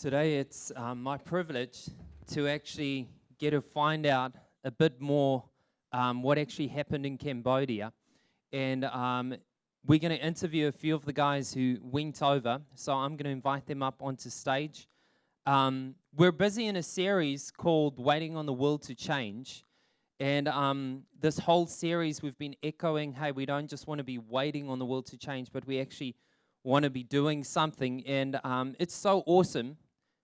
Today it's my privilege to actually get to find out a bit more what actually happened in Cambodia. And we're going to interview a few of the guys who went over. So I'm going to invite them up onto stage. We're busy in a series called Waiting on the World to Change. And this whole series, we've been echoing, hey, we don't just want to be waiting on the world to change, but we actually want to be doing something. And it's so awesome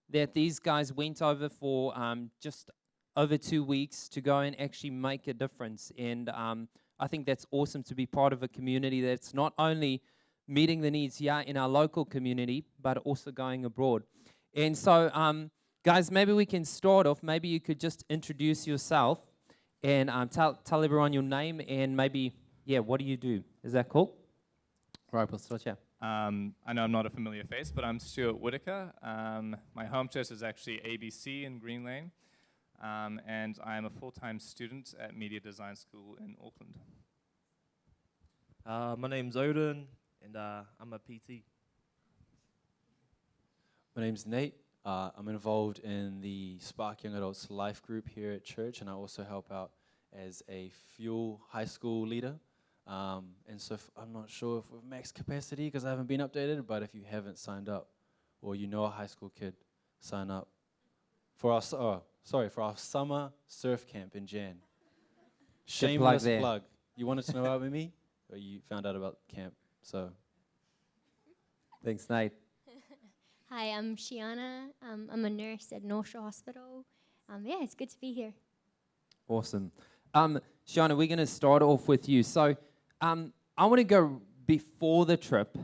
that these guys went over for just over 2 weeks to go and actually make a difference. And I think that's awesome to be part of a community that's not only meeting the needs here in our local community, but also going abroad. And so, guys, maybe we can start off. Maybe you could just introduce yourself and tell everyone your name and maybe, what do you do? Is that cool? Right, we'll start here. I know I'm not a familiar face, but I'm Stuart Whitaker. My home church is actually ABC in Green Lane, and I'm a full-time student at Media Design School in Auckland. My name's Odin, and I'm a PT. My name's Nate. I'm involved in the Spark Young Adults Life Group here at church, and I also help out as a Fuel High School leader. And so I'm not sure if we've max capacity because I haven't been updated, but if you haven't signed up or you know a high school kid, sign up for our for our summer surf camp in Jan. Shameless plug. You wanted to know about me, or you found out about camp? So Thanks, Nate. Hi, I'm Shiana. I'm a nurse at North Shore Hospital. It's good to be here. Awesome. Shiana, we're going to start off with you. So I want to go before the trip.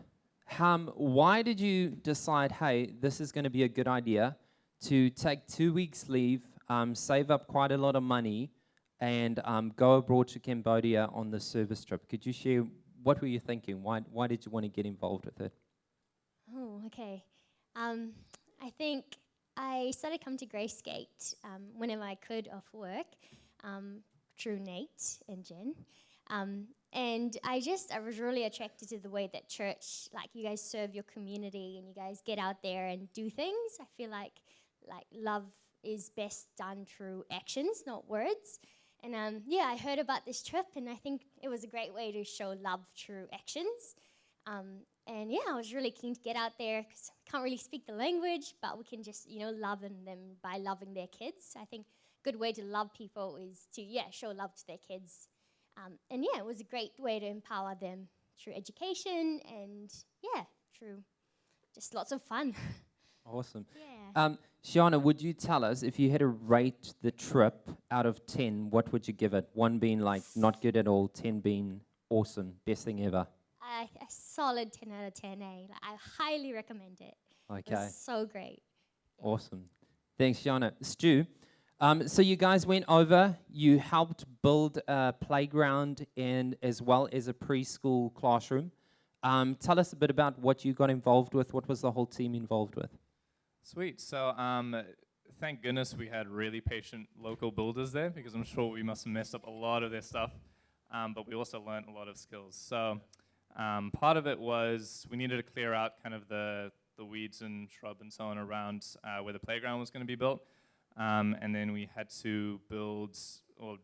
Why did you decide, hey, this is going to be a good idea to take 2 weeks leave, save up quite a lot of money, and go abroad to Cambodia on the service trip? Could you share, what were you thinking? Why did you want to get involved with it? Oh, okay. I think I started coming to Grace Gate whenever I could off work, through Nate and Jen. And I was really attracted to the way that church, like you guys serve your community and you guys get out there and do things. I feel like love is best done through actions, not words. And I heard about this trip and I think it was a great way to show love through actions. I was really keen to get out there because I can't really speak the language, but we can just, love them by loving their kids. I think a good way to love people is to, show love to their kids. It was a great way to empower them through education and, through just lots of fun. Awesome. Yeah. Shiana, would you tell us, if you had to rate the trip out of 10, what would you give it? 1 being like not good at all, 10 being awesome, best thing ever. A solid 10 out of 10, I highly recommend it. Okay. It was so great. Awesome. Thanks, Shiana. Stu, so you guys went over, you helped build a playground and as well as a preschool classroom. Tell us a bit about what you got involved with. What was the whole team involved with? Sweet. So thank goodness we had really patient local builders there because I'm sure we must have messed up a lot of their stuff, but we also learned a lot of skills. So part of it was we needed to clear out kind of the weeds and shrub and so on around where the playground was going to be built. And then we had to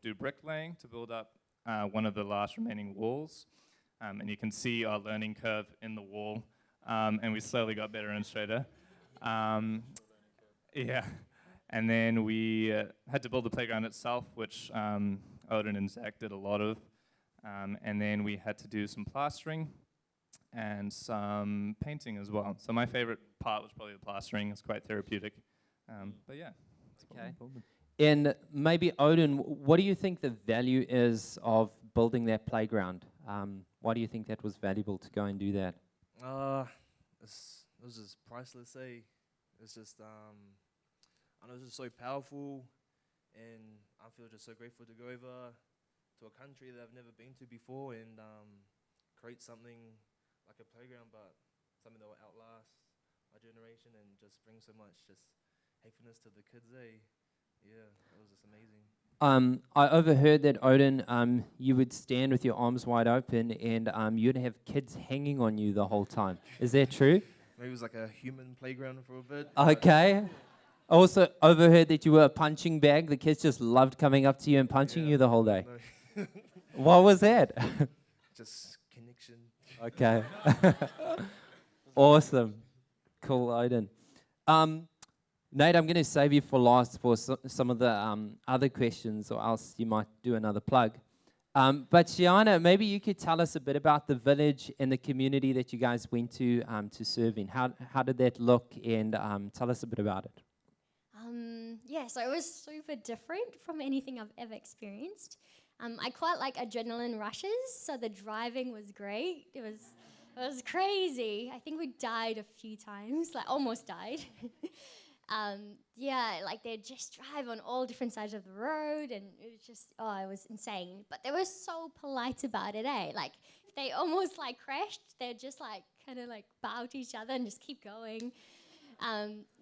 do bricklaying to build up one of the last remaining walls. And you can see our learning curve in the wall. And we slowly got better and straighter. And then we had to build the playground itself, which Odin and Zach did a lot of. And then we had to do some plastering and some painting as well. So my favorite part was probably the plastering. It's quite therapeutic. Okay. And maybe, Odin, what do you think the value is of building that playground? Why do you think that was valuable to go and do that? It was just priceless. It's just I know it's just so powerful, and I feel just so grateful to go over to a country that I've never been to before and create something like a playground, but something that will outlast our generation and just bring so much just happiness to the kids. Yeah, it was just amazing. I overheard that, Odin, you would stand with your arms wide open and you'd have kids hanging on you the whole time. Is that true? Maybe it was like a human playground for a bit. Okay. I also overheard that you were a punching bag. The kids just loved coming up to you and punching Yeah. you the whole day. No, What was that? just connection. Okay. Awesome. Cool, Odin. Nate, I'm going to save you for last for some of the other questions, or else you might do another plug. But Shiana, maybe you could tell us a bit about the village and the community that you guys went to serve in. How did that look? And tell us a bit about it. Yeah, so it was super different from anything I've ever experienced. I quite like adrenaline rushes, so the driving was great. It was crazy. I think we died a few times, like almost died. Yeah, like they'd just drive on all different sides of the road, and it was just, it was insane. But they were so polite about it, eh? Like, if they almost like crashed, they'd just like kind of like bow to each other and just keep going.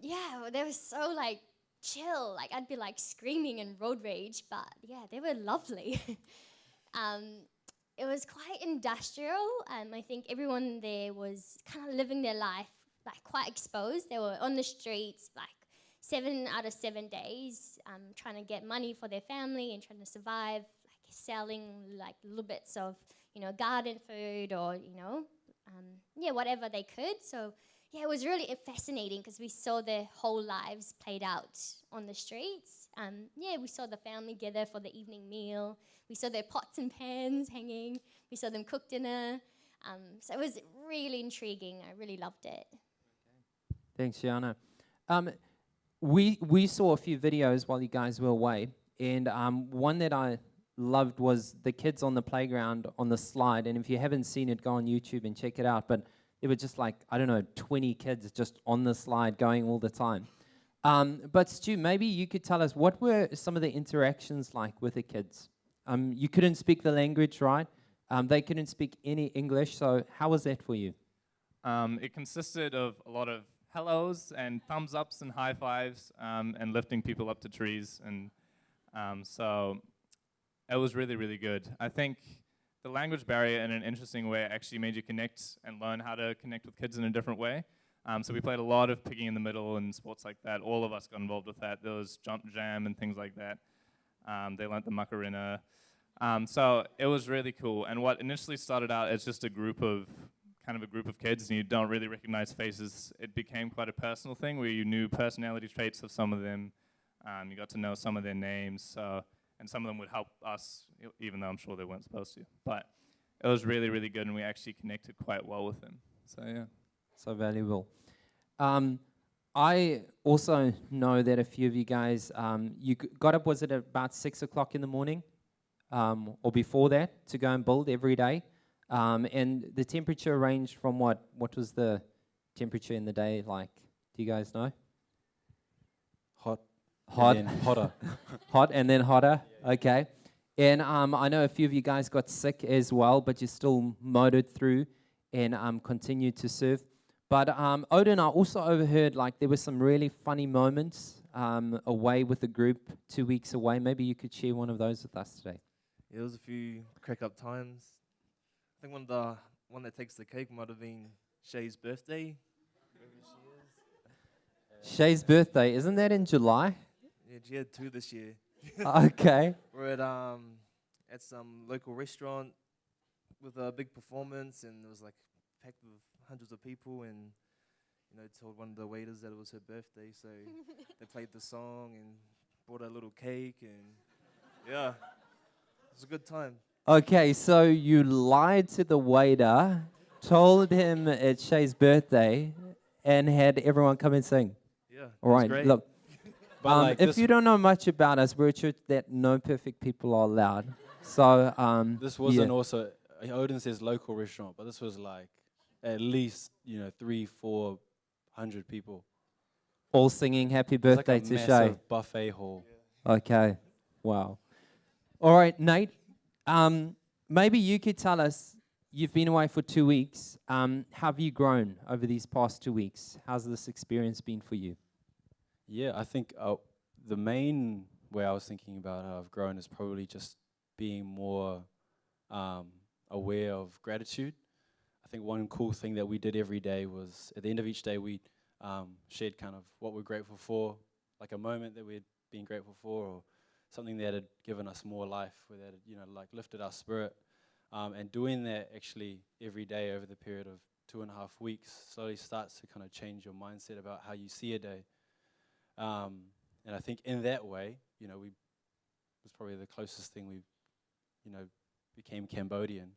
Yeah, they were so like chill. Like, I'd be like screaming in road rage, but yeah, they were lovely. It was quite industrial. I think everyone there was kind of living their life like quite exposed. They were on the streets like 7 out of 7 days, trying to get money for their family and trying to survive, like selling like little bits of, garden food or, whatever they could. So yeah, it was really fascinating because we saw their whole lives played out on the streets. We saw the family gather for the evening meal. We saw their pots and pans hanging. We saw them cook dinner. So it was really intriguing. I really loved it. Thanks, Shiana. We saw a few videos while you guys were away, and one that I loved was the kids on the playground on the slide. And if you haven't seen it, go on YouTube and check it out. But there were just like, 20 kids just on the slide going all the time. But Stu, maybe you could tell us, what were some of the interactions like with the kids? You couldn't speak the language, right? They couldn't speak any English, so how was that for you? It consisted of a lot of hellos and thumbs ups and high fives, and lifting people up to trees. And so it was really, really good. I think the language barrier in an interesting way actually made you connect and learn how to connect with kids in a different way. So we played a lot of piggy in the middle and sports like that. All of us got involved with that. There was jump jam and things like that. They learnt the Macarena. So it was really cool. And what initially started out as just a group of kids, and you don't really recognize faces, it became quite a personal thing where you knew personality traits of some of them. You got to know some of their names. And some of them would help us, even though I'm sure they weren't supposed to. But it was really, really good, and we actually connected quite well with them. So, yeah. So valuable. I also know that a few of you guys, you got up, was it about 6 o'clock in the morning? Or before that, to go and build every day? And the temperature ranged from what? What was the temperature in the day like? Do you guys know? Hot. And then hotter. Hot and then hotter. Yeah. Okay. And I know a few of you guys got sick as well, but you still motored through and continued to serve. But Odin, I also overheard like there were some really funny moments away with the group 2 weeks away. Maybe you could share one of those with us today. Yeah, there was a few crack up times. I think one that takes the cake might have been Shay's birthday. Shay's birthday, isn't that in July? Yeah, she had 2 this year. Okay. We're at some local restaurant with a big performance, and it was like packed with hundreds of people, and told one of the waiters that it was her birthday, so they played the song and brought her a little cake, and yeah, it was a good time. Okay, so you lied to the waiter, told him it's Shay's birthday, and had everyone come and sing. Yeah, All right, great. look. But like if this, you don't know much about us, we're a church that no perfect people are allowed. So this wasn't also, Odin says local restaurant, but this was like at least 300-400 people. all singing happy It was birthday like a to Shay. massive buffet hall. Okay, wow. All right, Nate. Maybe you could tell us. You've been away for 2 weeks. How have you grown over these past 2 weeks? How's this experience been for you? Yeah, I think the main way I was thinking about how I've grown is probably just being more aware of gratitude. I think one cool thing that we did every day was at the end of each day we shared kind of what we're grateful for, like a moment that we'd been grateful for, or something that had given us more life, or that had, like lifted our spirit. And doing that actually every day over the period of 2.5 weeks slowly starts to kind of change your mindset about how you see a day. And I think in that way, we was probably the closest thing we, became Cambodian,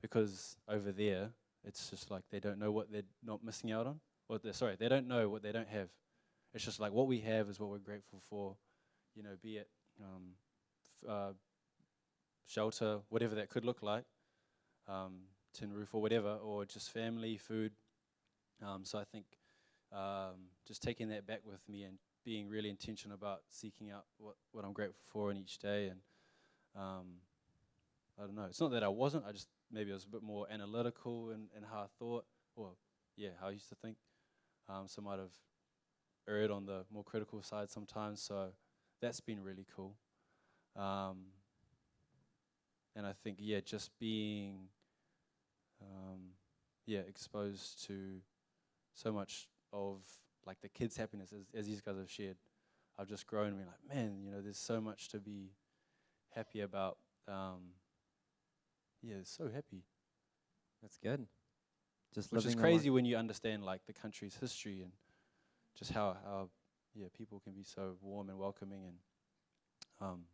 because over there it's just like they don't know what they're not missing out on, or they don't know what they don't have. It's just like what we have is what we're grateful for, be it shelter, whatever that could look like, tin roof or whatever, or just family, food. So I think just taking that back with me and being really intentional about seeking out what I'm grateful for in each day. And I don't know, it's not that I wasn't, maybe I was a bit more analytical in how I thought, or how I used to think. So I might have erred on the more critical side sometimes, so that's been really cool. And I think, just being, exposed to so much of, like, the kids' happiness, as these guys have shared. I've just grown and been like, man, there's so much to be happy about. So happy. That's good. Just Which is living a crazy when you understand, like, the country's history and just how people can be so warm and welcoming and,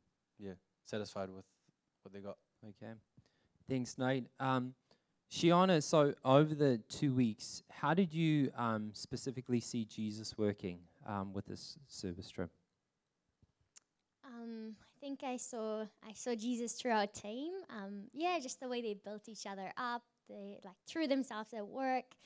satisfied with what they got. Okay. Thanks, Nate. Shiana, so over the 2 weeks, how did you specifically see Jesus working with this service trip? I think I saw Jesus through our team. Just the way they built each other up. They threw themselves at work.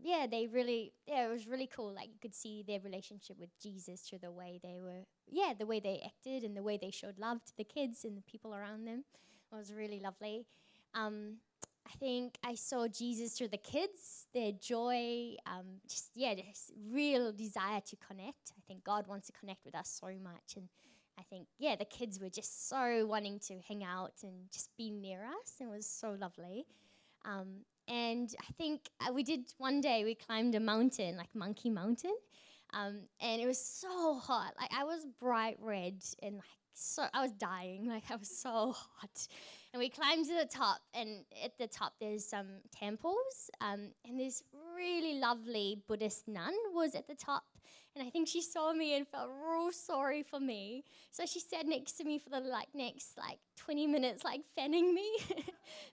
It was really cool. Like, you could see their relationship with Jesus through the way the way they acted and the way they showed love to the kids and the people around them. It was really lovely. I think I saw Jesus through the kids, their joy, just real desire to connect. I think God wants to connect with us so much. And I think, the kids were just so wanting to hang out and just be near us. It was so lovely. And I think we climbed a mountain, like Monkey Mountain. And it was so hot. Like, I was bright red and I was dying. Like, I was so hot. And we climbed to the top, and at the top there's some temples. And this really lovely Buddhist nun was at the top. And I think she saw me and felt real sorry for me. So she sat next to me for the next 20 minutes, fanning me,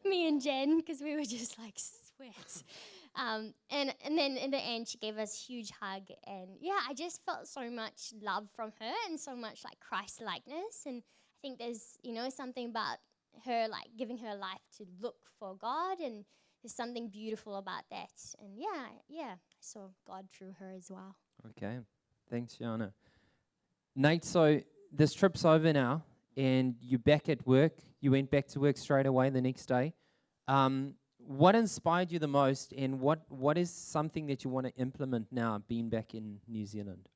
me and Jen, because we were just sweat. And then in the end, she gave us a huge hug. And I just felt so much love from her and so much Christ-likeness. And I think there's, something about her giving her life to look for God. And there's something beautiful about that. And I saw God through her as well. Okay. Thanks, Shiana. Nate, so this trip's over now, and you're back at work. You went back to work straight away the next day. What inspired you the most, and what is something that you want to implement now, being back in New Zealand?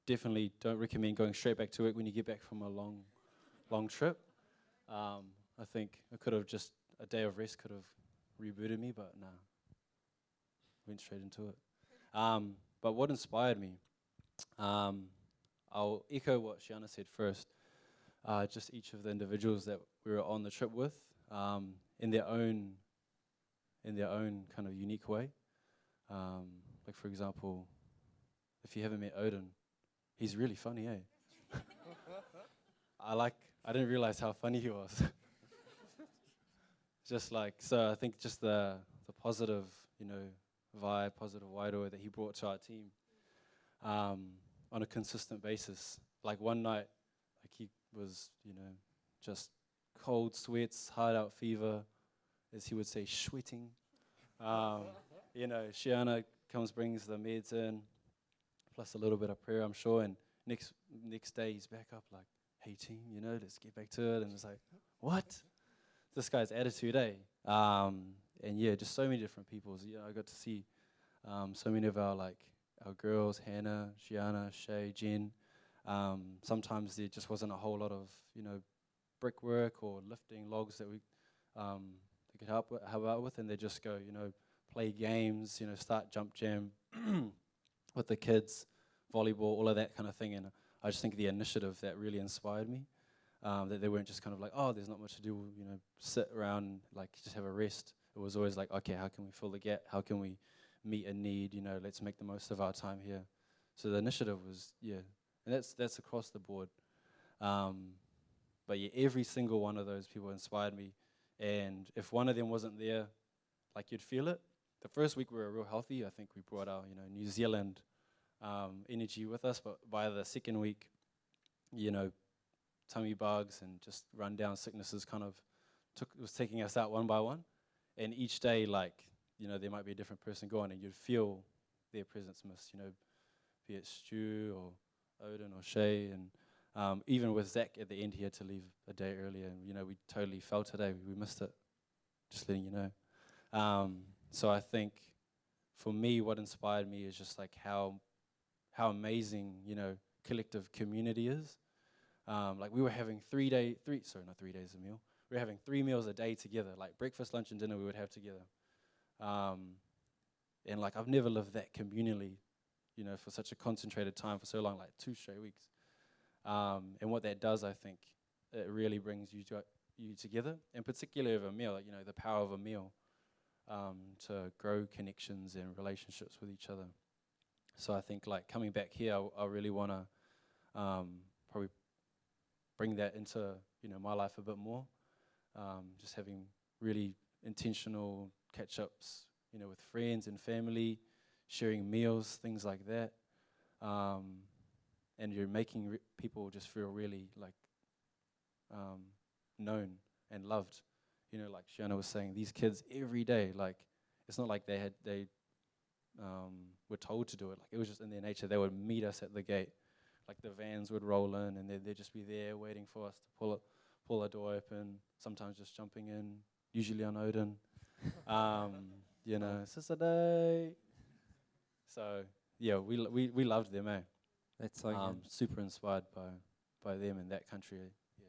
Definitely don't recommend going straight back to work when you get back from a long trip. I think a day of rest could have rebooted me, but nah, went straight into it. But what inspired me, I'll echo what Shiana said first. Just each of the individuals that we were on the trip with, in their own kind of unique way. Like, for example, if you haven't met Odin, he's really funny, eh? I didn't realize how funny he was. So I think just the positive, vibe, positive wider that he brought to our team on a consistent basis. Like, one night, he was, just cold sweats, hard out fever, as he would say, sweating. Shiana brings the meds in, plus a little bit of prayer, I'm sure, and next day he's back up like, hey team, let's get back to it. And it's like, what? This guy's attitude, eh? And just so many different people. I got to see so many of our girls, Hannah, Shiana, Shay, Jen. Sometimes there just wasn't a whole lot of, brickwork or lifting logs that the we could help out with, and they just go, play games, start jump jam with the kids, volleyball, all of that kind of thing. And I just think the initiative that really inspired me, that they weren't just kind of like, oh, there's not much to do, sit around, like just have a rest. It was always like, okay, how can we fill the gap? How can we meet a need? Let's make the most of our time here. So the initiative was, and that's across the board. But yeah, every single one of those people inspired me. And if one of them wasn't there, like you'd feel it. The first week we were real healthy. I think we brought our, New Zealand energy with us. But by the second week, tummy bugs and just rundown sicknesses kind of was taking us out one by one. And each day, there might be a different person going, and you'd feel their presence miss, be it Stu or Odin or Shay. And even with Zach at the end, he had to leave a day earlier. And, we totally felt today. We missed it, just letting you know. So I think for me, what inspired me is just like how amazing, collective community is. Like we were having 3 days a meal. We were having 3 meals a day together, like breakfast, lunch, and dinner we would have together. And like I've never lived that communally, for such a concentrated time for so long, like 2 straight weeks. And what that does, I think, it really brings you together, and particularly over a meal, the power of a meal to grow connections and relationships with each other. So I think like coming back here, I really want to probably bring that into my life a bit more. Just having really intentional catch-ups, with friends and family, sharing meals, things like that. And you're making people just feel really like known and loved. Like Shiona was saying, these kids every day, like it's not like they were told to do it. Like it was just in their nature. They would meet us at the gate. Like the vans would roll in, and they'd just be there waiting for us to pull a door open. Sometimes just jumping in, usually on Odin. Sister day. So yeah, we loved them, eh? That's so good. Super inspired by them in that country. Yeah.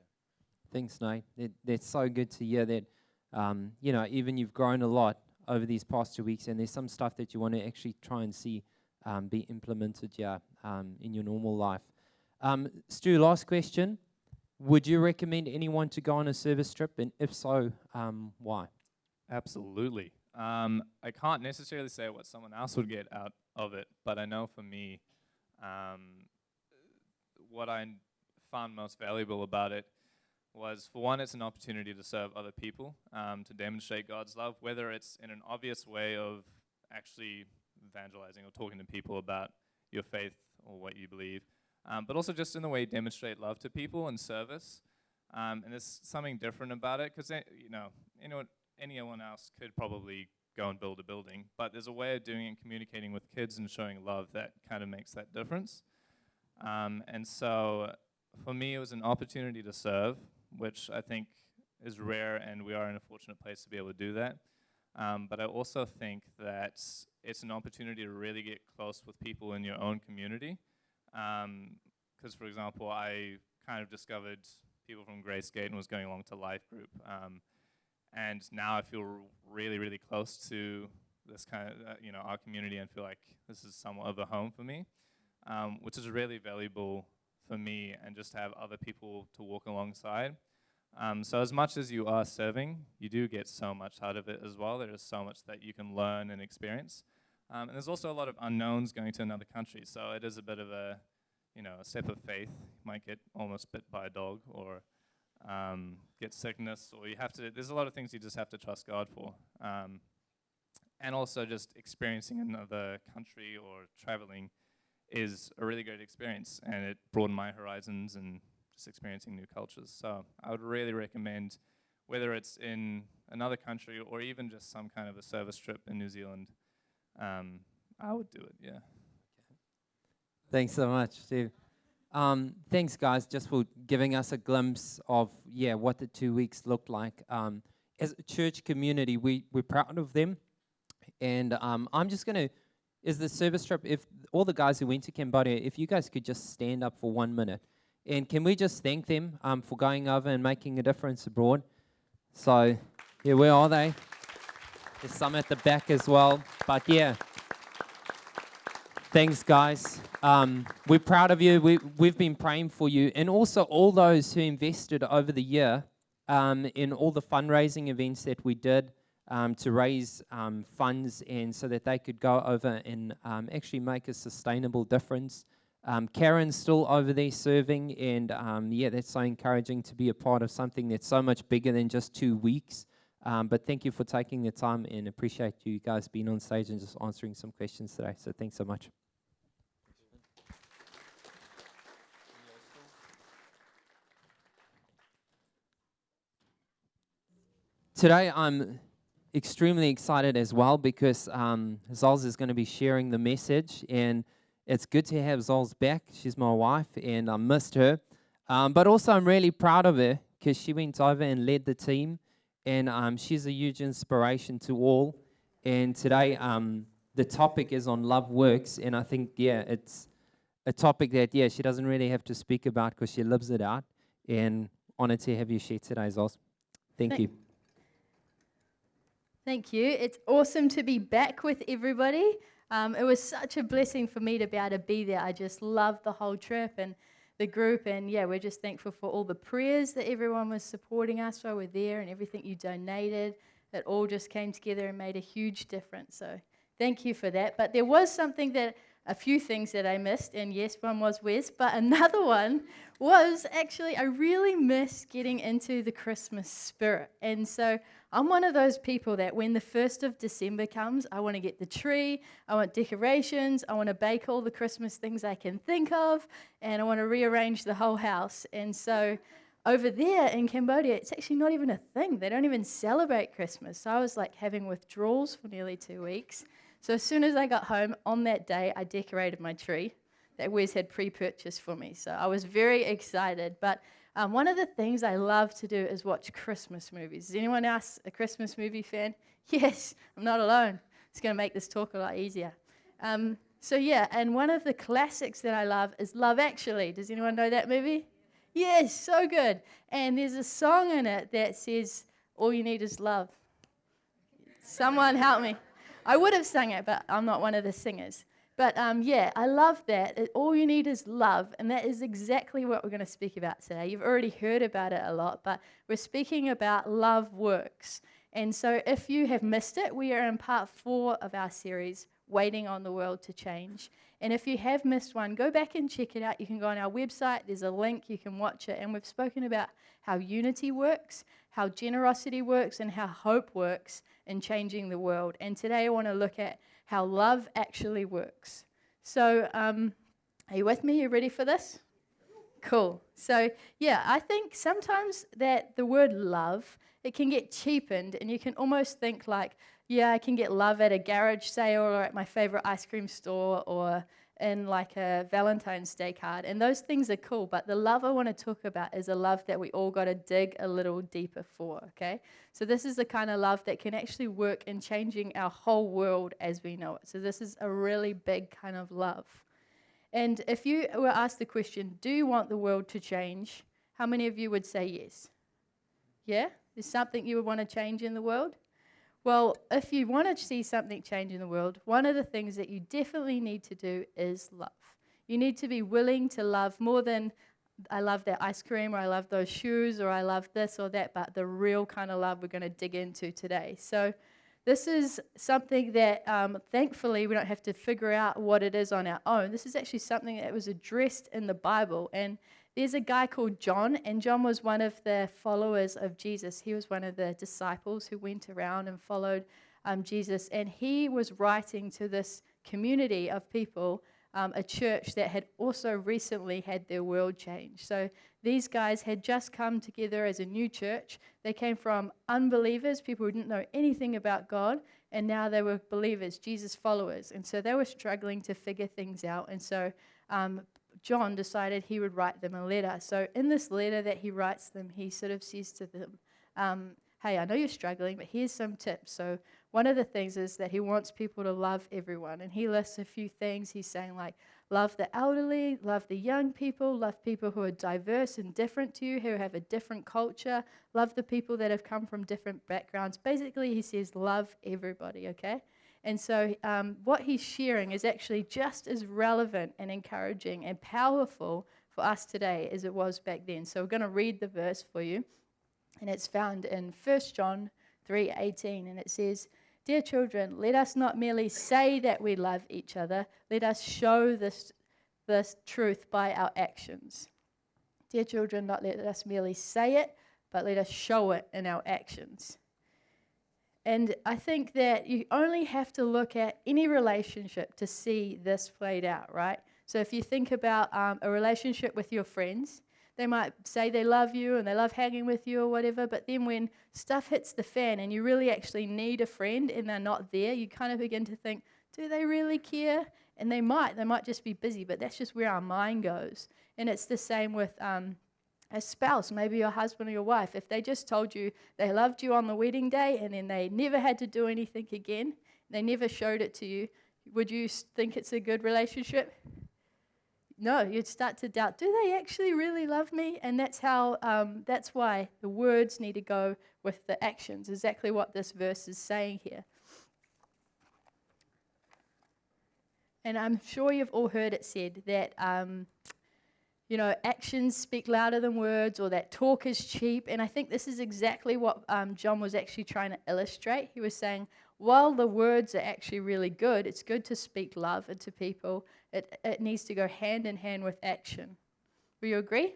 Thanks, Nate. That's so good to hear that, even you've grown a lot over these past 2 weeks, and there's some stuff that you want to actually try and see be implemented, in your normal life. Stu, last question. Would you recommend anyone to go on a service trip, and if so, why? Absolutely. I can't necessarily say what someone else would get out of it, but I know for me, what I found most valuable about it was, for one, it's an opportunity to serve other people, to demonstrate God's love, whether it's in an obvious way of actually evangelizing or talking to people about your faith or what you believe, but also just in the way you demonstrate love to people and service. And there's something different about it, because anyone else could probably go and build a building, but there's a way of doing it and communicating with kids and showing love that kind of makes that difference. And so for me, it was an opportunity to serve, which I think is rare, and we are in a fortunate place to be able to do that. But I also think that it's an opportunity to really get close with people in your own community. Because, for example, I kind of discovered people from Gracegate and was going along to Life Group. And now I feel really, really close to this kind of, our community, and feel like this is somewhat of a home for me, which is really valuable for me, and just to have other people to walk alongside. So as much as you are serving, you do get so much out of it as well. There is so much that you can learn and experience. And there's also a lot of unknowns going to another country, so it is a bit of a step of faith. You might get almost bit by a dog, or get sickness, or there's a lot of things you just have to trust God for. And also just experiencing another country or traveling is a really great experience, and it broadened my horizons and just experiencing new cultures. So I would really recommend, whether it's in another country or even just some kind of a service trip in New Zealand, I would do it, yeah. Thanks so much, Steve. Thanks, guys, just for giving us a glimpse of, what the 2 weeks looked like. As a church community, we're proud of them. And I'm just going to, is the service trip, if all the guys who went to Cambodia, if you guys could just stand up for 1 minute. And can we just thank them for going over and making a difference abroad? So Yeah, where are they? There's some at the back as well. But yeah, thanks, guys. We're proud of you. We've been praying for you. And also all those who invested over the year in all the fundraising events that we did to raise funds and so that they could go over and actually make a sustainable difference. Karen's still over there serving, and yeah, that's so encouraging to be a part of something that's so much bigger than just 2 weeks. But thank you for taking the time, and appreciate you guys being on stage and just answering some questions today. So thanks so much. Today I'm extremely excited as well because Zols is going to be sharing the message, and it's good to have Zols back. She's my wife, and I missed her. But also I'm really proud of her because she went over and led the team, and she's a huge inspiration to all. And today the topic is on love works, and I think, yeah, it's a topic that, yeah, she doesn't really have to speak about because she lives it out. And honored to have you share today, Zols. Thank you. Thank you. It's awesome to be back with everybody. It was such a blessing for me to be able to be there. I just loved the whole trip and the group. And yeah, we're just thankful for all the prayers that everyone was supporting us while we're there and everything you donated. It all just came together and made a huge difference. So thank you for that. But there was a few things that I missed. And yes, one was Wes. But another one was actually I really missed getting into the Christmas spirit. And so I'm one of those people that when the 1st of December comes, I want to get the tree, I want decorations, I want to bake all the Christmas things I can think of, and I want to rearrange the whole house. And so over there in Cambodia, it's actually not even a thing. They don't even celebrate Christmas. So I was like having withdrawals for nearly 2 weeks. So as soon as I got home on that day, I decorated my tree that Wes had pre-purchased for me. So I was very excited. But one of the things I love to do is watch Christmas movies. Is anyone else a Christmas movie fan? Yes, I'm not alone. It's going to make this talk a lot easier. So yeah, and one of the classics that I love is Love Actually. Does anyone know that movie? Yes, so good. And there's a song in it that says, all you need is love. Someone help me. I would have sung it, but I'm not one of the singers. But yeah, I love that. All you need is love, and that is exactly what we're going to speak about today. You've already heard about it a lot, but we're speaking about love works. And so if you have missed it, we are in part 4 of our series, Waiting on the World to Change. And if you have missed one, go back and check it out. You can go on our website. There's a link. You can watch it. And we've spoken about how unity works, how generosity works, and how hope works in changing the world. And today I want to look at how love actually works. So are you with me? You ready for this? Cool. So yeah, I think sometimes that the word love, it can get cheapened, and you can almost think like, yeah, I can get love at a garage sale or at my favorite ice cream store or in like a Valentine's Day card. And those things are cool, but the love I want to talk about is a love that we all got to dig a little deeper for, okay? So this is the kind of love that can actually work in changing our whole world as we know it. So this is a really big kind of love. And if you were asked the question, do you want the world to change? How many of you would say yes? Yeah? There's something you would want to change in the world? Well, if you want to see something change in the world, one of the things that you definitely need to do is love. You need to be willing to love more than I love that ice cream, or I love those shoes, or I love this or that, but the real kind of love we're going to dig into today. So this is something that thankfully we don't have to figure out what it is on our own. This is actually something that was addressed in the Bible. And there's a guy called John, and John was one of the followers of Jesus. He was one of the disciples who went around and followed Jesus, and he was writing to this community of people, a church that had also recently had their world changed. So these guys had just come together as a new church. They came from unbelievers, people who didn't know anything about God, and now they were believers, Jesus followers. And so they were struggling to figure things out. And so John decided he would write them a letter. So in this letter that he writes them, he sort of says to them, hey, I know you're struggling, but here's some tips. So one of the things is that he wants people to love everyone. And he lists a few things. He's saying like, love the elderly, love the young people, love people who are diverse and different to you, who have a different culture, love the people that have come from different backgrounds. Basically, he says, love everybody, okay? And so what he's sharing is actually just as relevant and encouraging and powerful for us today as it was back then. So we're going to read the verse for you, and it's found in 1 John 3:18, and it says, "Dear children, let us not merely say that we love each other, let us show this truth by our actions." Dear children, not let us merely say it, but let us show it in our actions. And I think that you only have to look at any relationship to see this played out, right? So if you think about a relationship with your friends, they might say they love you and they love hanging with you or whatever, but then when stuff hits the fan and you really actually need a friend and they're not there, you kind of begin to think, do they really care? And they might just be busy, but that's just where our mind goes. And it's the same with a spouse, maybe your husband or your wife. If they just told you they loved you on the wedding day and then they never had to do anything again, they never showed it to you, would you think it's a good relationship? No, you'd start to doubt, do they actually really love me? And that's why the words need to go with the actions, exactly what this verse is saying here. And I'm sure you've all heard it said that, actions speak louder than words, or that talk is cheap. And I think this is exactly what John was actually trying to illustrate. He was saying, while the words are actually really good, it's good to speak love into people. It needs to go hand in hand with action. Will you agree?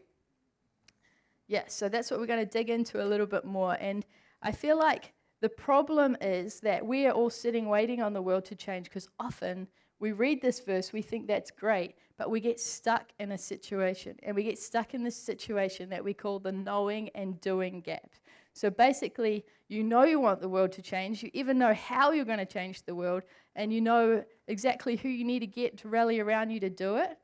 Yeah, so that's what we're going to dig into a little bit more. And I feel like the problem is that we are all sitting waiting on the world to change, because often we read this verse, we think that's great, but we get stuck in a situation. And we get stuck in this situation that we call the knowing and doing gap. So basically, you know you want the world to change. You even know how you're going to change the world. And you know exactly who you need to get to rally around you to do it.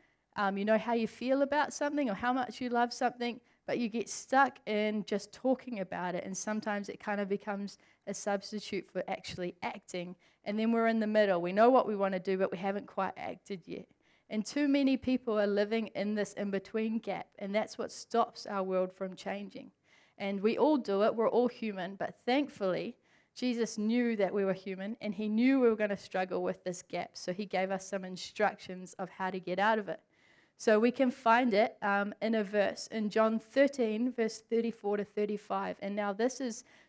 You know how you feel about something or how much you love something. But you get stuck in just talking about it. And sometimes it kind of becomes a substitute for actually acting. And then we're in the middle. We know what we want to do, but we haven't quite acted yet. And too many people are living in this in-between gap. And that's what stops our world from changing. And we all do it. We're all human. But thankfully, Jesus knew that we were human, and he knew we were going to struggle with this gap. So he gave us some instructions of how to get out of it. So we can find it in a verse in John 13, verse 34 to 35. And now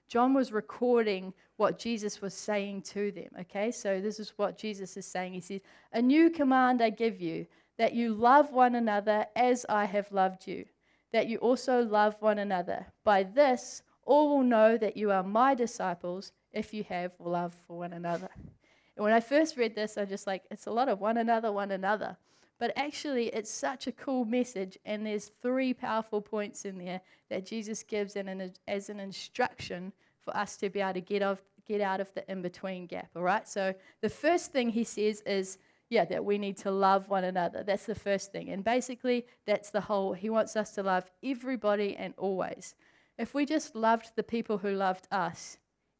John was recording what Jesus was saying to them, okay? So this is what Jesus is saying. He says, "A new command I give you, that you love one another as I have loved you, that you also love one another. By this, all will know that you are my disciples if you have love for one another." And when I first read this, I just like, it's a lot of one another, one another. But actually, it's such a cool message, and there's 3 powerful points in there that Jesus gives as an instruction for us to be able to get out of the in-between gap, all right? So the first thing he says is, that we need to love one another. That's the first thing. And basically, he wants us to love everybody and always. If we just loved the people who loved us,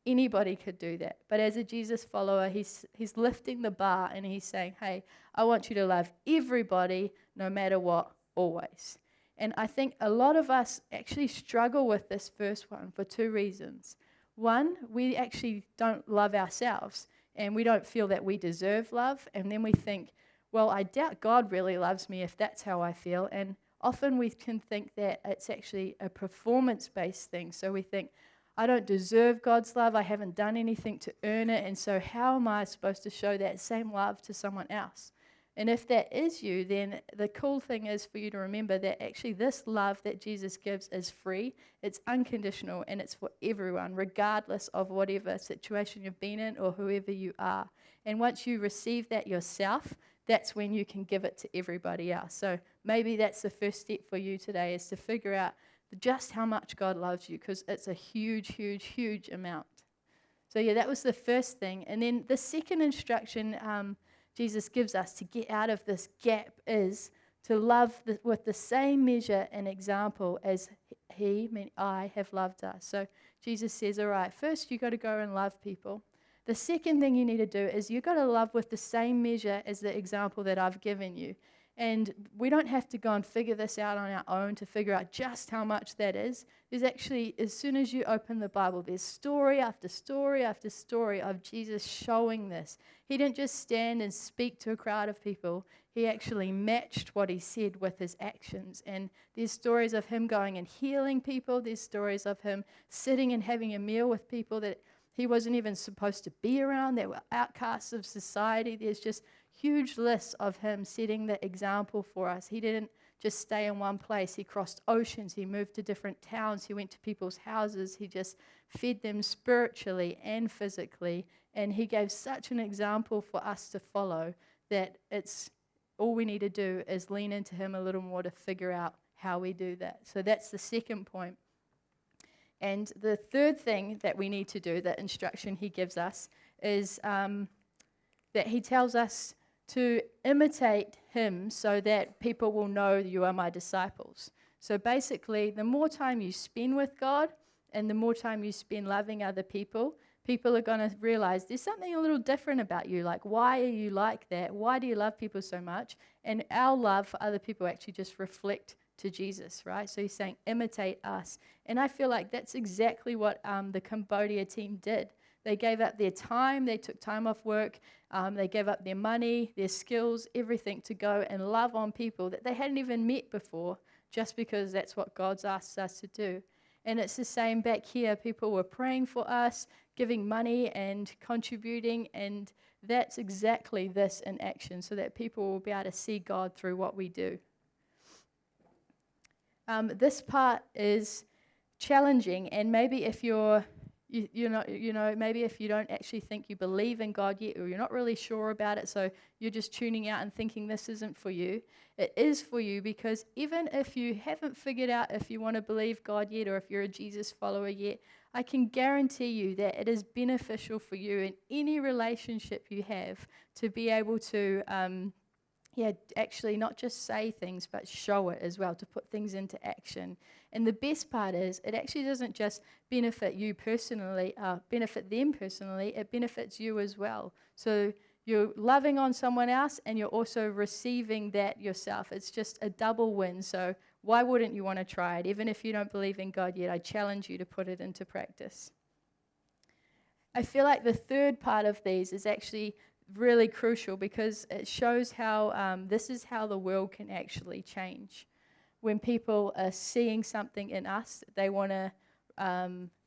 anybody could do that. But as a Jesus follower, he's lifting the bar and he's saying, hey, I want you to love everybody no matter what, always. And I think a lot of us actually struggle with this first one for 2 reasons. One, we actually don't love ourselves and we don't feel that we deserve love. And then we think, well, I doubt God really loves me if that's how I feel. And often we can think that it's actually a performance-based thing. So we think, I don't deserve God's love. I haven't done anything to earn it. And so how am I supposed to show that same love to someone else? And if that is you, then the cool thing is for you to remember that actually this love that Jesus gives is free, it's unconditional, and it's for everyone, regardless of whatever situation you've been in or whoever you are. And once you receive that yourself, that's when you can give it to everybody else. So maybe that's the first step for you today, is to figure out just how much God loves you, because it's a huge, huge, huge amount. So that was the first thing. And then the second instruction Jesus gives us to get out of this gap is to love with the same measure and example as I have loved us. So Jesus says, all right, first you got to go and love people. The second thing you need to do is you got to love with the same measure as the example that I've given you. And we don't have to go and figure this out on our own to figure out just how much that is. There's actually, as soon as you open the Bible, there's story after story after story of Jesus showing this. He didn't just stand and speak to a crowd of people. He actually matched what he said with his actions. And there's stories of him going and healing people. There's stories of him sitting and having a meal with people that he wasn't even supposed to be around, that were outcasts of society. There's just huge lists of him setting the example for us. He didn't just stay in one place. He crossed oceans. He moved to different towns. He went to people's houses. He just fed them spiritually and physically. And he gave such an example for us to follow that it's all we need to do is lean into him a little more to figure out how we do that. So that's the second point. And the third thing that we need to do, the instruction he gives us, is that he tells us to imitate him so that people will know you are my disciples. So basically, the more time you spend with God and the more time you spend loving other people, people are going to realize there's something a little different about you. Like, why are you like that? Why do you love people so much? And our love for other people actually just reflect to Jesus, right? So he's saying, imitate us. And I feel like that's exactly what the Cambodia team did. They gave up their time, they took time off work, they gave up their money, their skills, everything to go and love on people that they hadn't even met before, just because that's what God's asked us to do. And it's the same back here. People were praying for us, giving money and contributing, and that's exactly this in action, so that people will be able to see God through what we do. This part is challenging, and maybe if maybe if you don't actually think you believe in God yet, or you're not really sure about it, so you're just tuning out and thinking this isn't for you. It is for you, because even if you haven't figured out if you want to believe God yet, or if you're a Jesus follower yet, I can guarantee you that it is beneficial for you in any relationship you have to be able to actually not just say things, but show it as well, to put things into action. And the best part is, it actually doesn't just benefit you personally, benefit them personally, it benefits you as well. So you're loving on someone else, and you're also receiving that yourself. It's just a double win. So why wouldn't you want to try it? Even if you don't believe in God yet, I challenge you to put it into practice. I feel like the third part of these is actually really crucial, because it shows how this is how the world can actually change. When people are seeing something in us, they want to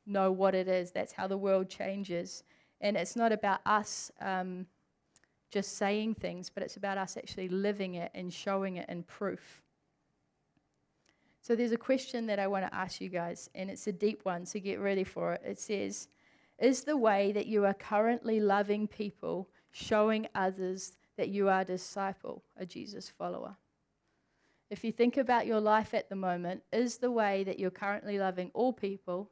know what it is. That's how the world changes. And it's not about us just saying things, but it's about us actually living it and showing it in proof. So there's a question that I want to ask you guys, and it's a deep one, so get ready for it. It says, is the way that you are currently loving people showing others that you are a disciple, a Jesus follower? If you think about your life at the moment, is the way that you're currently loving all people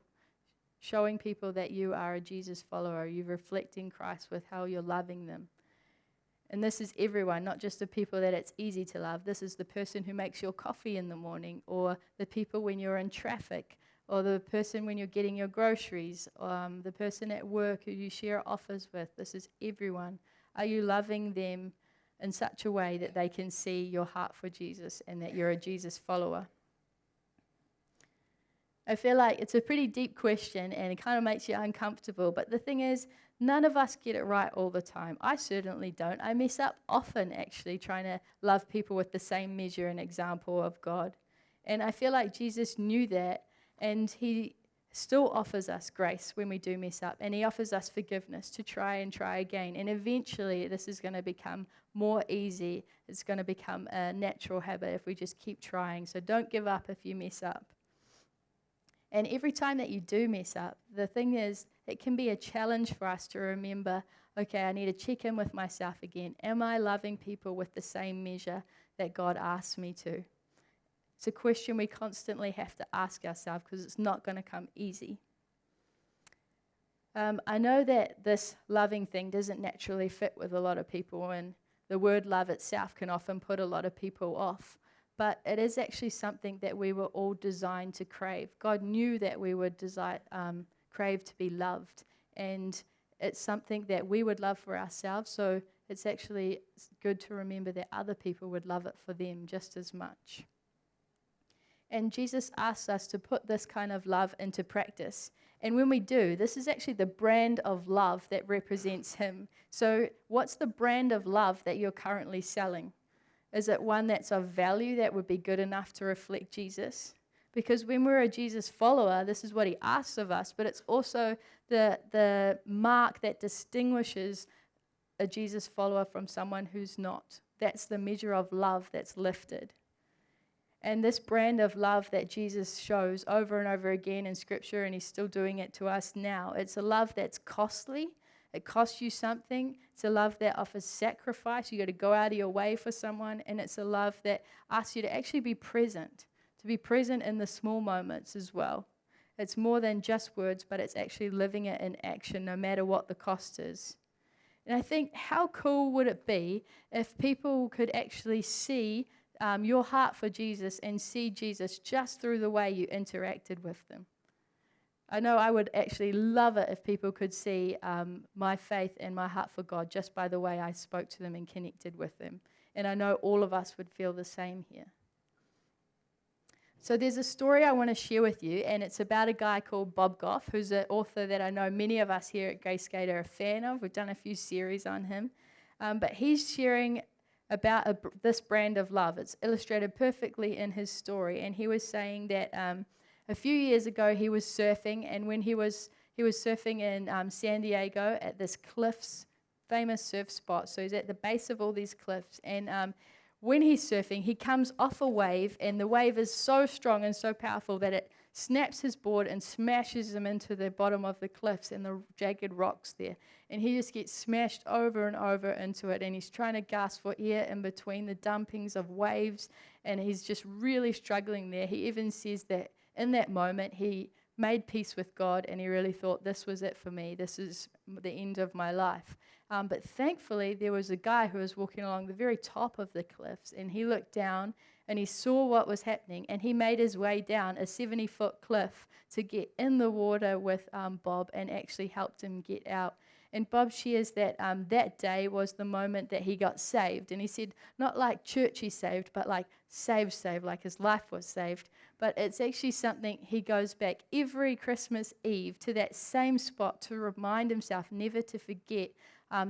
showing people that you are a Jesus follower? Are you reflecting Christ with how you're loving them? And this is everyone, not just the people that it's easy to love. This is the person who makes your coffee in the morning, or the people when you're in traffic, or the person when you're getting your groceries, the person at work who you share offers with. This is everyone. Are you loving them in such a way that they can see your heart for Jesus and that you're a Jesus follower? I feel like it's a pretty deep question, and it kind of makes you uncomfortable. But the thing is, none of us get it right all the time. I certainly don't. I mess up often, actually, trying to love people with the same measure and example of God. And I feel like Jesus knew that, and he still offers us grace when we do mess up, and he offers us forgiveness to try and try again. And eventually this is going to become more easy. It's going to become a natural habit if we just keep trying. So don't give up if you mess up. And every time that you do mess up, the thing is, it can be a challenge for us to remember, okay, I need to check in with myself again. Am I loving people with the same measure that God asked me to? It's a question we constantly have to ask ourselves, because it's not going to come easy. I know that this loving thing doesn't naturally fit with a lot of people, and the word love itself can often put a lot of people off. But it is actually something that we were all designed to crave. God knew that we would crave to be loved, and it's something that we would love for ourselves. So it's actually good to remember that other people would love it for them just as much. And Jesus asks us to put this kind of love into practice. And when we do, this is actually the brand of love that represents him. So what's the brand of love that you're currently selling? Is it one that's of value that would be good enough to reflect Jesus? Because when we're a Jesus follower, this is what he asks of us, but it's also the mark that distinguishes a Jesus follower from someone who's not. That's the measure of love that's lifted. And this brand of love that Jesus shows over and over again in Scripture, and he's still doing it to us now, it's a love that's costly. It costs you something. It's a love that offers sacrifice. You got to go out of your way for someone. And it's a love that asks you to actually be present, to be present in the small moments as well. It's more than just words, but it's actually living it in action, no matter what the cost is. And I think, how cool would it be if people could actually see your heart for Jesus and see Jesus just through the way you interacted with them? I know I would actually love it if people could see my faith and my heart for God just by the way I spoke to them and connected with them. And I know all of us would feel the same here. So there's a story I want to share with you, and it's about a guy called Bob Goff, who's an author that I know many of us here at Grace-Gate are a fan of. We've done a few series on him. But he's sharing about this brand of love. It's illustrated perfectly in his story, and he was saying that a few years ago he was surfing, and when he was surfing in San Diego at this cliffs, famous surf spot. So he's at the base of all these cliffs, and when he's surfing, he comes off a wave, and the wave is so strong and so powerful that it snaps his board and smashes him into the bottom of the cliffs and the jagged rocks there. And he just gets smashed over and over into it, and he's trying to gasp for air in between the dumpings of waves, and he's just really struggling there. He even says that in that moment, he made peace with God, and he really thought, this was it for me. This is the end of my life. But thankfully, there was a guy who was walking along the very top of the cliffs, and he looked down, and he saw what was happening, and he made his way down a 70-foot cliff to get in the water with Bob and actually helped him get out. And Bob shares that that day was the moment that he got saved. And he said, not like churchy saved, but like saved, like his life was saved. But it's actually something he goes back every Christmas Eve to that same spot to remind himself never to forget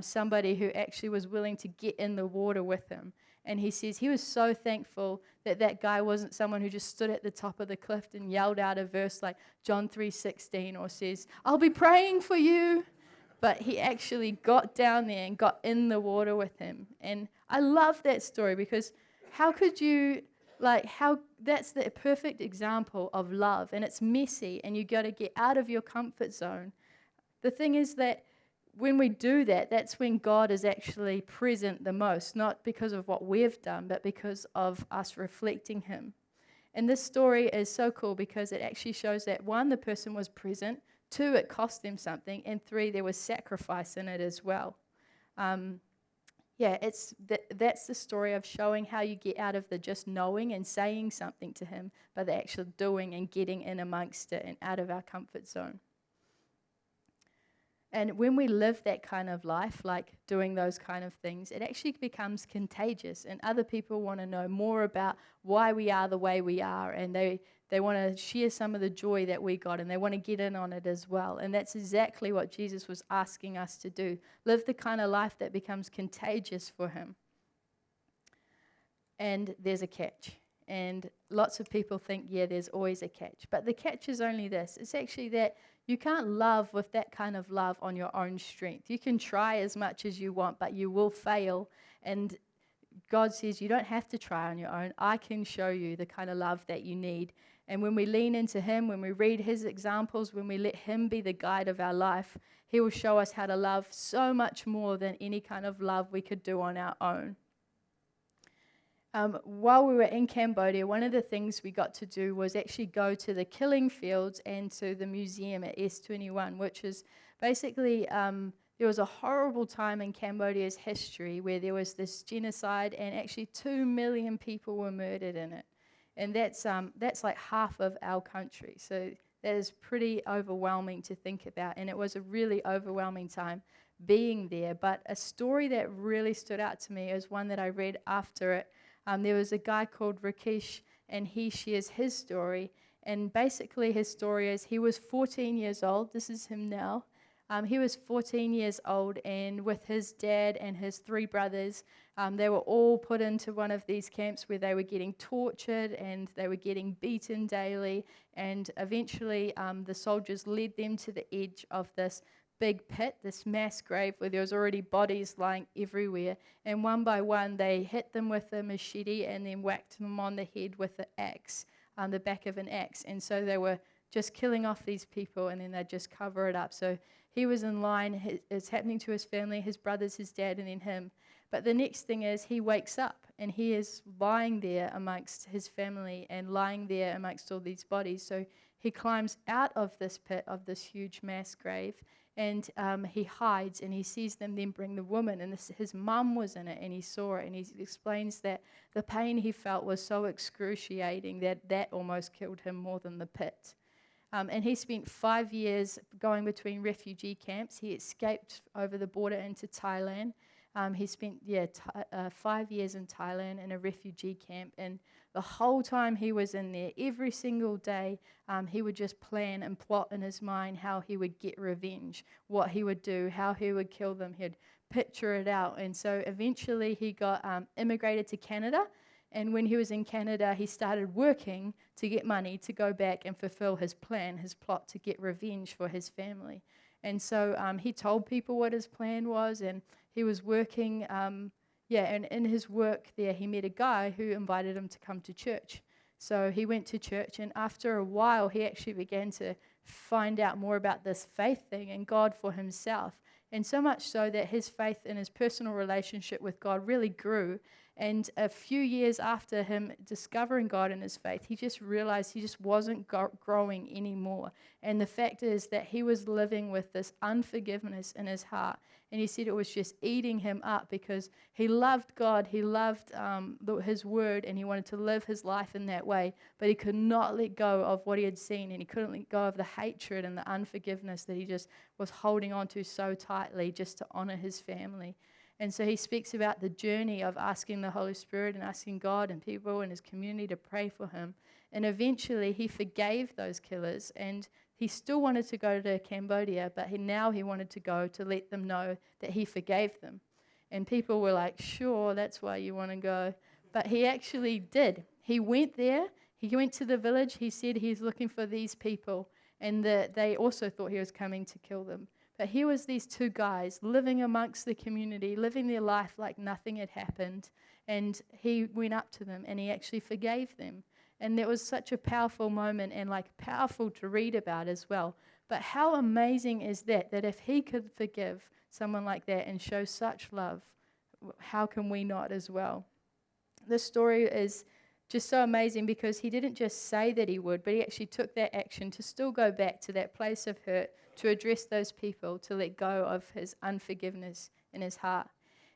somebody who actually was willing to get in the water with him. And he says he was so thankful that that guy wasn't someone who just stood at the top of the cliff and yelled out a verse like John 3:16 or says, I'll be praying for you. But he actually got down there and got in the water with him. And I love that story because how could you, that's the perfect example of love. And it's messy, and you got to get out of your comfort zone. The thing is that when we do that, that's when God is actually present the most, not because of what we've done, but because of us reflecting him. And this story is so cool because it actually shows that, one, the person was present, two, it cost them something, and three, there was sacrifice in it as well. That's the story of showing how you get out of the just knowing and saying something to him, but the actual doing and getting in amongst it and out of our comfort zone. And when we live that kind of life, like doing those kind of things, it actually becomes contagious, and other people want to know more about why we are the way we are, and they want to share some of the joy that we got, and they want to get in on it as well. And that's exactly what Jesus was asking us to do. Live the kind of life that becomes contagious for him. And there's a catch. And lots of people think, there's always a catch. But the catch is only this. It's actually that you can't love with that kind of love on your own strength. You can try as much as you want, but you will fail. And God says you don't have to try on your own. I can show you the kind of love that you need. And when we lean into him, when we read his examples, when we let him be the guide of our life, he will show us how to love so much more than any kind of love we could do on our own. While we were in Cambodia, one of the things we got to do was actually go to the killing fields and to the museum at S21, which is basically, there was a horrible time in Cambodia's history where there was this genocide, and actually 2 million people were murdered in it. And that's like half of our country. So That is pretty overwhelming to think about, and it was a really overwhelming time being there. But a story that really stood out to me is one that I read after it. There was a guy called Rakesh, and he shares his story. And basically, his story is he was 14 years old. This is him now. He was 14 years old, and with his dad and his 3 brothers, they were all put into one of these camps where they were getting tortured and they were getting beaten daily. And eventually, the soldiers led them to the edge of this big pit, this mass grave where there was already bodies lying everywhere. And one by one, they hit them with a machete and then whacked them on the head with an axe, the back of an axe. And so they were just killing off these people, and then they'd just cover it up. So he was in line. It's happening to his family, his brothers, his dad, and then him. But the next thing is he wakes up, and he is lying there amongst his family and lying there amongst all these bodies. So he climbs out of this pit, of this huge mass grave, and he hides, and he sees them then bring the woman. And his mum was in it, and he saw it, and he explains that the pain he felt was so excruciating that almost killed him more than the pit. And he spent 5 years going between refugee camps. He escaped over the border into Thailand. He spent 5 years in Thailand in a refugee camp. And the whole time he was in there, every single day, he would just plan and plot in his mind how he would get revenge, what he would do, how he would kill them. He'd picture it out. And so eventually he got immigrated to Canada. And when he was in Canada, he started working to get money to go back and fulfill his plan, his plot to get revenge for his family. And so he told people what his plan was, and he was working. And in his work there, he met a guy who invited him to come to church. So he went to church, and after a while, he actually began to find out more about this faith thing and God for himself. And so much so that his faith and his personal relationship with God really grew. And a few years after him discovering God in his faith, he just realized he just wasn't growing anymore. And the fact is that he was living with this unforgiveness in his heart. And he said it was just eating him up because he loved God, he loved his word, and he wanted to live his life in that way. But he could not let go of what he had seen, and he couldn't let go of the hatred and the unforgiveness that he just was holding on to so tightly just to honor his family. And so he speaks about the journey of asking the Holy Spirit and asking God and people in his community to pray for him. And eventually he forgave those killers, and he still wanted to go to Cambodia, but now he wanted to go to let them know that he forgave them. And people were like, sure, that's why you want to go. But he actually did. He went there. He went to the village. He said he's looking for these people, and they also thought he was coming to kill them. But here was these 2 guys living amongst the community, living their life like nothing had happened. And he went up to them and he actually forgave them. And that was such a powerful moment, and like powerful to read about as well. But how amazing is that if he could forgive someone like that and show such love, how can we not as well? This story is just so amazing because he didn't just say that he would, but he actually took that action to still go back to that place of hurt, to address those people, to let go of his unforgiveness in his heart.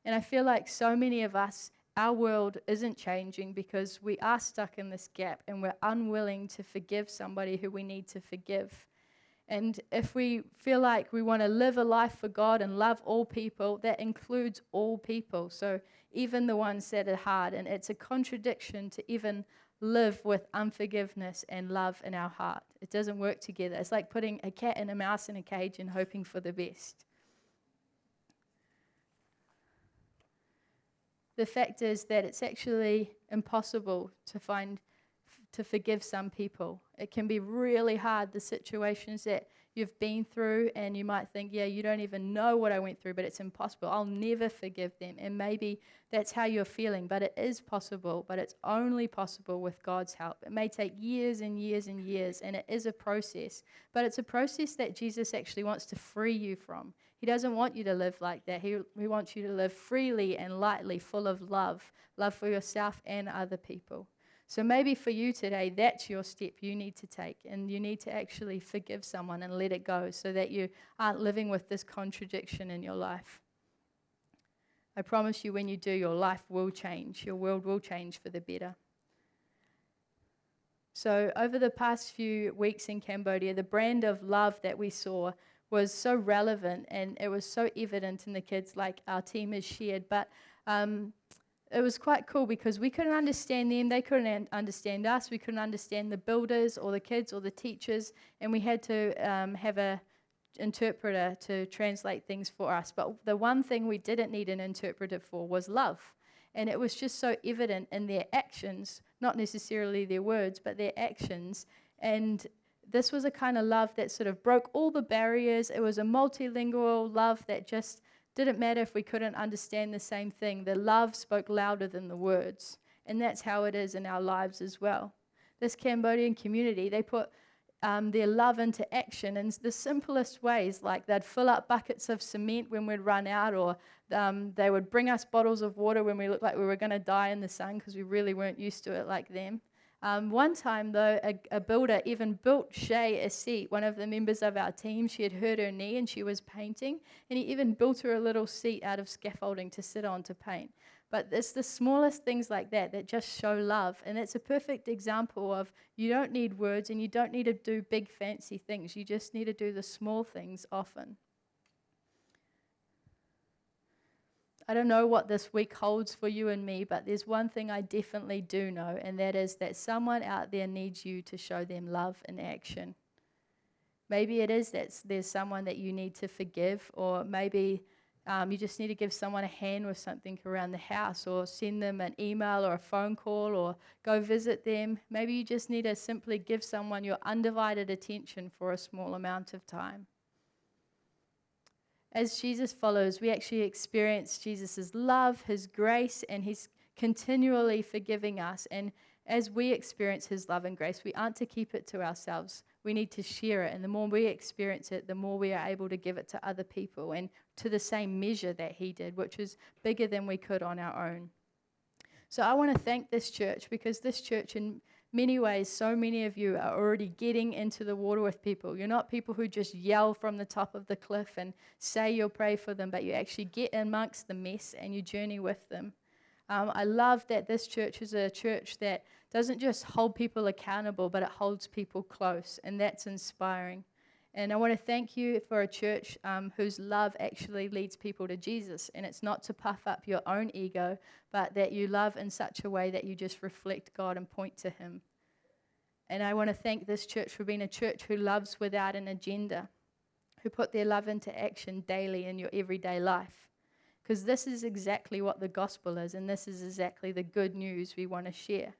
And I feel like so many of us, our world isn't changing because we are stuck in this gap and we're unwilling to forgive somebody who we need to forgive. And if we feel like we want to live a life for God and love all people, that includes all people. So even the ones that are hard. And it's a contradiction to even live with unforgiveness and love in our heart. It doesn't work together. It's like putting a cat and a mouse in a cage and hoping for the best. The fact is that it's actually impossible to forgive some people. It can be really hard, the situations that you've been through, and you might think, yeah, you don't even know what I went through, but it's impossible. I'll never forgive them. And maybe that's how you're feeling, but it is possible, but it's only possible with God's help. It may take years and years and years, and it is a process, but it's a process that Jesus actually wants to free you from. He doesn't want you to live like that. He wants you to live freely and lightly, full of love for yourself and other people. So maybe for you today, that's your step you need to take, and you need to actually forgive someone and let it go so that you aren't living with this contradiction in your life. I promise you, when you do, your life will change. Your world will change for the better. So over the past few weeks in Cambodia, the brand of love that we saw was so relevant and it was so evident in the kids, like our team has shared. But it was quite cool because we couldn't understand them, they couldn't understand us, we couldn't understand the builders or the kids or the teachers, and we had to have a interpreter to translate things for us. But the one thing we didn't need an interpreter for was love. And it was just so evident in their actions, not necessarily their words, but their actions. And this was a kind of love that sort of broke all the barriers. It was a multilingual love that just didn't matter if we couldn't understand the same thing. The love spoke louder than the words. And that's how it is in our lives as well. This Cambodian community, they put their love into action in the simplest ways, like they'd fill up buckets of cement when we'd run out, or they would bring us bottles of water when we looked like we were going to die in the sun because we really weren't used to it like them. One time, though, a builder even built Shay a seat, one of the members of our team. She had hurt her knee and she was painting, and he even built her a little seat out of scaffolding to sit on to paint. But it's the smallest things like that that just show love. And it's a perfect example of you don't need words and you don't need to do big fancy things. You just need to do the small things often. I don't know what this week holds for you and me, but there's one thing I definitely do know, and that is that someone out there needs you to show them love in action. Maybe it is that there's someone that you need to forgive, or maybe you just need to give someone a hand with something around the house, or send them an email or a phone call, or go visit them. Maybe you just need to simply give someone your undivided attention for a small amount of time. As Jesus follows, we actually experience Jesus' love, his grace, and he's continually forgiving us. And as we experience his love and grace, we aren't to keep it to ourselves. We need to share it. And the more we experience it, the more we are able to give it to other people, and to the same measure that he did, which is bigger than we could on our own. So I want to thank this church, because this church, in many ways, so many of you are already getting into the water with people. You're not people who just yell from the top of the cliff and say you'll pray for them, but you actually get amongst the mess and you journey with them. I love that this church is a church that doesn't just hold people accountable, but it holds people close, and that's inspiring. And I want to thank you for a church whose love actually leads people to Jesus. And it's not to puff up your own ego, but that you love in such a way that you just reflect God and point to him. And I want to thank this church for being a church who loves without an agenda, who put their love into action daily in your everyday life. Because this is exactly what the gospel is, and this is exactly the good news we want to share.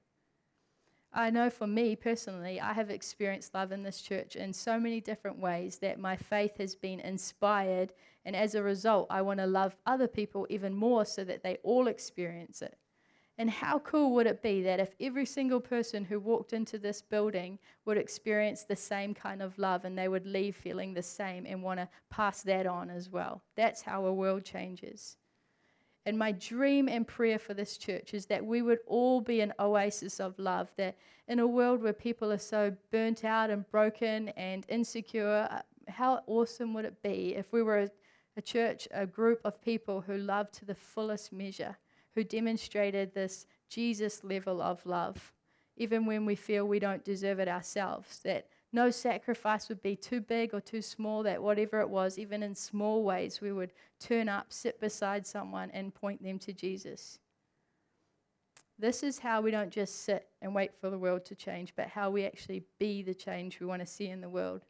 I know for me personally, I have experienced love in this church in so many different ways that my faith has been inspired, and as a result, I want to love other people even more so that they all experience it. And how cool would it be that if every single person who walked into this building would experience the same kind of love, and they would leave feeling the same and want to pass that on as well? That's how a world changes. And my dream and prayer for this church is that we would all be an oasis of love, that in a world where people are so burnt out and broken and insecure, how awesome would it be if we were a church, a group of people who loved to the fullest measure, who demonstrated this Jesus level of love, even when we feel we don't deserve it ourselves, that no sacrifice would be too big or too small, that whatever it was, even in small ways, we would turn up, sit beside someone, and point them to Jesus. This is how we don't just sit and wait for the world to change, but how we actually be the change we want to see in the world.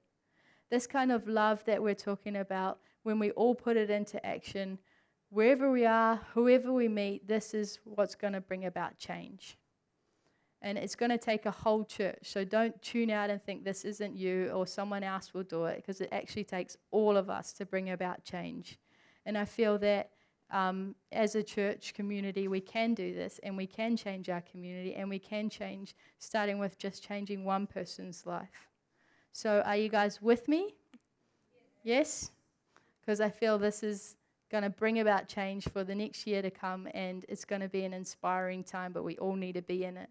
This kind of love that we're talking about, when we all put it into action, wherever we are, whoever we meet, this is what's going to bring about change. And it's going to take a whole church. So don't tune out and think this isn't you or someone else will do it, because it actually takes all of us to bring about change. And I feel that as a church community, we can do this, and we can change our community, and we can change, starting with just changing one person's life. So are you guys with me? Yes? Because I feel this is going to bring about change for the next year to come, and it's going to be an inspiring time, but we all need to be in it.